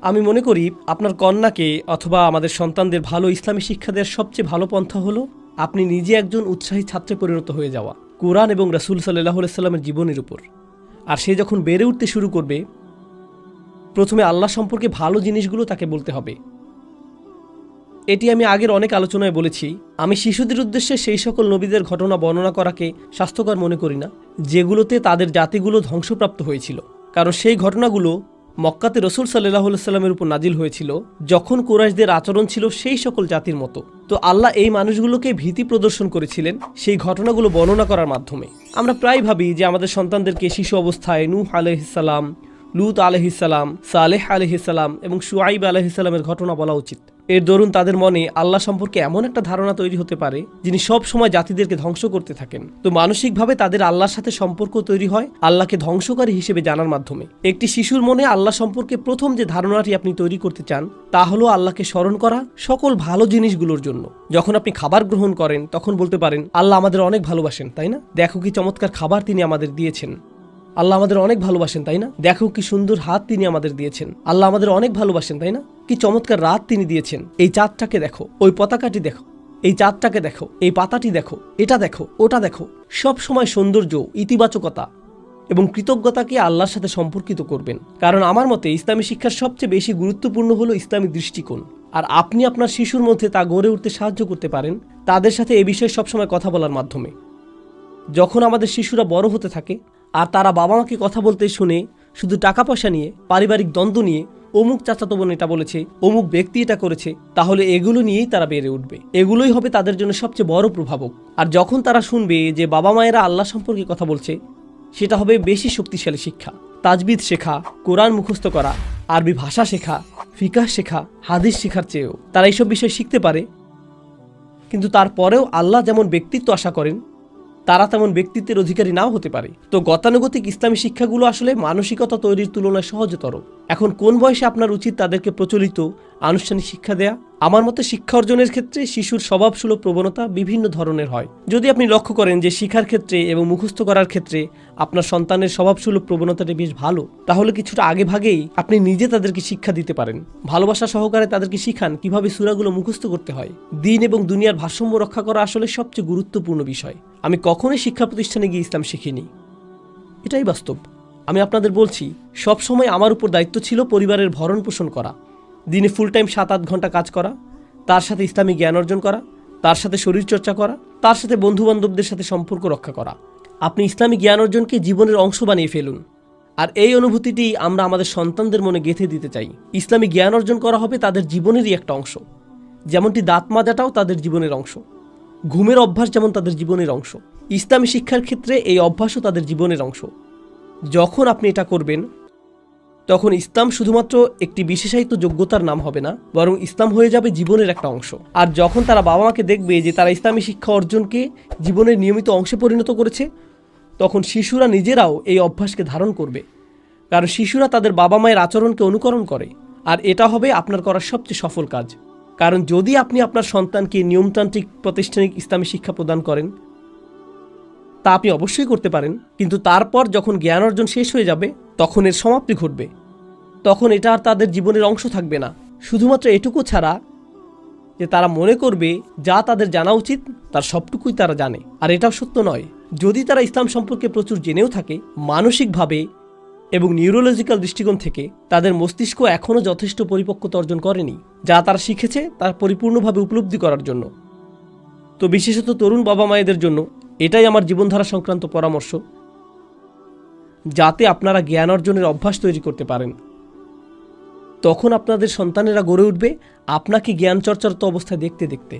আমি মনে করি আপনার কন্যাকে অথবা আমাদের সন্তানদের ভালো ইসলামী শিক্ষা দেওয়ার সবচেয়ে ভালো পন্থা হলো আপনি নিজে একজন উৎসাহী ছাত্রে পরিণত হয়ে যাওয়া কুরআন এবং রাসূল সাল্লাল্লাহু আলাইহি সাল্লামের জীবনের উপর। আর সে যখন বেড়ে উঠতে শুরু করবে, প্রথমে আল্লাহ সম্পর্কে ভালো জিনিসগুলো তাকে বলতে হবে। এটি আমি আগের অনেক আলোচনায় বলেছি। আমি শিশুদের উদ্দেশ্যে সেই সকল নবীদের ঘটনা বর্ণনা করাকে স্বাস্থ্যকর মনে করি না যেগুলোতে তাদের জাতিগুলো ধ্বংসপ্রাপ্ত হয়েছিল, কারণ সেই ঘটনাগুলো মক্কাতে রাসূল সাল্লাল্লাহু আলাইহি সাল্লামের উপর নাজিল হয়েছিল যখন কুরাইশদের আচরণ ছিল সেই সকল জাতির মতো। তো আল্লাহ এই মানুষগুলোকে ভীতি প্রদর্শন করেছিলেন সেই ঘটনাগুলো বর্ণনা করার মাধ্যমে। আমরা প্রায় ভাবি যে আমাদের সন্তানদেরকে শিশু অবস্থায় নূহ আলাইহিস সালাম, লূত আলাইহিস সালাম, সালেহ আলাইহিস সালাম এবং শুআইব আলাইহিস সালামের ঘটনা বলা উচিত। এর দরুন তাদের মনে আল্লাহ সম্পর্কে এমন একটা ধারণা তৈরি হতে পারে যিনি সব সময় জাতিদেরকে ধ্বংস করতে থাকেন। তো মানসিকভাবে তাদের আল্লাহর সাথে সম্পর্ক তৈরি হয় আল্লাহকে ধ্বংসকারী হিসেবে জানার মাধ্যমে। একটি শিশুর মনে আল্লাহ সম্পর্কে প্রথম যে ধারণাটি আপনি তৈরি করতে চান তা হলো আল্লাহকে স্মরণ করা সকল ভালো জিনিসগুলোর জন্য। যখন আপনি খাবার গ্রহণ করেন তখন বলতে পারেন, আল্লাহ আমাদের অনেক ভালোবাসেন, তাই না? দেখো কি চমৎকার খাবার তিনি আমাদের দিয়েছেন। আল্লাহ আমাদের অনেক ভালোবাসেন, তাই না? দেখো কি সুন্দর হাত তিনি আমাদের দিয়েছেন। আল্লাহ আমাদের অনেক ভালোবাসেন, তাই না? কি চমৎকার রাত তিনি দিয়েছেন। এই চাঁদটাকে দেখো, ওই পতাকাটি দেখো, এই চাঁদটাকে দেখো, এই পাতাটি দেখো, এটা দেখো, ওটা দেখো। সব সময় সৌন্দর্য, ইতিবাচকতা এবং কৃতজ্ঞতাকে আল্লাহর সাথে সম্পর্কিত করবেন। কারণ আমার মতে ইসলামী শিক্ষার সবচেয়ে বেশি গুরুত্বপূর্ণ হলো ইসলামী দৃষ্টিকোণ। আর আপনি আপনার শিশুর মধ্যে তা গড়ে উঠতে সাহায্য করতে পারেন তাদের সাথে এ বিষয়ে সবসময় কথা বলার মাধ্যমে। যখন আমাদের শিশুরা বড় হতে থাকে আর তারা বাবা মাকে কথা বলতে শুনে শুধু টাকা পয়সা নিয়ে, পারিবারিক দ্বন্দ্ব নিয়ে, অমুক চাচাতো বোন এটা বলেছে, অমুক ব্যক্তি এটা করেছে, তাহলে এগুলো নিয়েই তারা বেড়ে উঠবে। এগুলোই হবে তাদের জন্য সবচেয়ে বড় প্রভাবক। আর যখন তারা শুনবে যে বাবা মায়েরা আল্লাহ সম্পর্কে কথা বলছে, সেটা হবে বেশি শক্তিশালী শিক্ষা। তাজবিদ শেখা, কোরআন মুখস্থ করা, আরবি ভাষা শেখা, ফিকাহ শেখা, হাদিস শেখার চেয়েও তারা এইসব বিষয় শিখতে পারে। কিন্তু তারপরেও আল্লাহ যেমন ব্যক্তিত্ব আশা করেন তারা তেমন ব্যক্তিত্বের অধিকারী নাও হতে পারে। তো গতানুগতিক ইসলামী শিক্ষাগুলো আসলে মানসিকতা তৈরির তুলনায় সহজতর। এখন কোন বয়সে আপনার উচিত তাদেরকে প্রচলিত আনুষ্ঠানিক শিক্ষা দেয়া? আমার মতে শিক্ষা অর্জনের ক্ষেত্রে শিশুর স্বভাবসুলভ প্রবণতা বিভিন্ন ধরনের হয়। যদি আপনি লক্ষ্য করেন যে শিক্ষার ক্ষেত্রে এবং মুখস্থ করার ক্ষেত্রে আপনার সন্তানের স্বভাবসুলভ প্রবণতাটি বেশ ভালো, তাহলে কিছুটা আগে ভাগেই আপনি নিজে তাদেরকে শিক্ষা দিতে পারেন। ভালোবাসা সহকারে তাদেরকে শিখান কিভাবে সূরাগুলো মুখস্থ করতে হয়। দিন এবং দুনিয়ার ভারসাম্য রক্ষা করা আসলে সবচেয়ে গুরুত্বপূর্ণ বিষয়। আমি কখনোই শিক্ষা প্রতিষ্ঠানে গিয়ে ইসলাম শিখিনি, এটাই বাস্তব। আমি আপনাদের বলছি, সবসময় আমার উপর দায়িত্ব ছিল পরিবারের ভরণ পোষণ করা, দিনে ফুল টাইম 7-8 ঘন্টা কাজ করা, তার সাথে ইসলামী জ্ঞান অর্জন করা, তার সাথে শরীরচর্চা করা, তার সাথে বন্ধুবান্ধবদের সাথে সম্পর্ক রক্ষা করা। আপনি ইসলামী জ্ঞান অর্জনকে জীবনের অংশ বানিয়ে ফেলুন। আর এই অনুভূতিটি আমরা আমাদের সন্তানদের মনে গেঁথে দিতে চাই। ইসলামী জ্ঞান অর্জন করা হবে তাদের জীবনেরই একটা অংশ, যেমনটি দাঁত মাজাটাও তাদের জীবনের অংশ, ঘুমের অভ্যাস যেমন তাদের জীবনের অংশ। ইসলামী শিক্ষার ক্ষেত্রে এই অভ্যাসও তাদের জীবনের অংশ। যখন আপনি এটা করবেন তখন ইসলাম শুধুমাত্র একটি বিশেষায়িত যোগ্যতার নাম হবে না, বরং ইসলাম হয়ে যাবে জীবনের একটা অংশ। আর যখন তারা বাবা মাকে দেখবে যে তারা ইসলামী শিক্ষা অর্জনকে জীবনের নিয়মিত অংশে পরিণত করেছে, তখন শিশুরা নিজেরাও এই অভ্যাসকে ধারণ করবে। কারণ শিশুরা তাদের বাবা মায়ের আচরণকে অনুকরণ করে। আর এটা হবে আপনার করার সবচেয়ে সফল কাজ। কারণ যদি আপনি আপনার সন্তানকে নিয়মতান্ত্রিক প্রাতিষ্ঠানিক ইসলামী শিক্ষা প্রদান করেন, তা আপনি অবশ্যই করতে পারেন, কিন্তু তারপর যখন জ্ঞান অর্জন শেষ হয়ে যাবে তখন এর সমাপ্তি ঘটবে। তখন এটা আর তাদের জীবনের অংশ থাকবে না, শুধুমাত্র এটুকু ছাড়া যে তারা মনে করবে যা তাদের জানা উচিত তার সবটুকুই তারা জানে। আর এটাও সত্য নয়। যদি তারা ইসলাম সম্পর্কে প্রচুর জেনেও থাকে, মানসিকভাবে এবং নিউরোলজিক্যাল দৃষ্টিকোণ থেকে তাদের মস্তিষ্ক এখনও যথেষ্ট পরিপক্কতা অর্জন করেনি যা তারা শিখেছে তার পরিপূর্ণভাবে উপলব্ধি করার জন্য। তো বিশেষত তরুণ বাবা মায়েদের জন্য এটাই আমার জীবনধারা সংক্রান্ত পরামর্শ, যাতে আপনারা জ্ঞান অর্জনের অভ্যাস তৈরি করতে পারেন। তখন আপনাদের সন্তানেরা গড়ে উঠবে আপনাকে জ্ঞান চর্চারত অবস্থায় দেখতে দেখতে।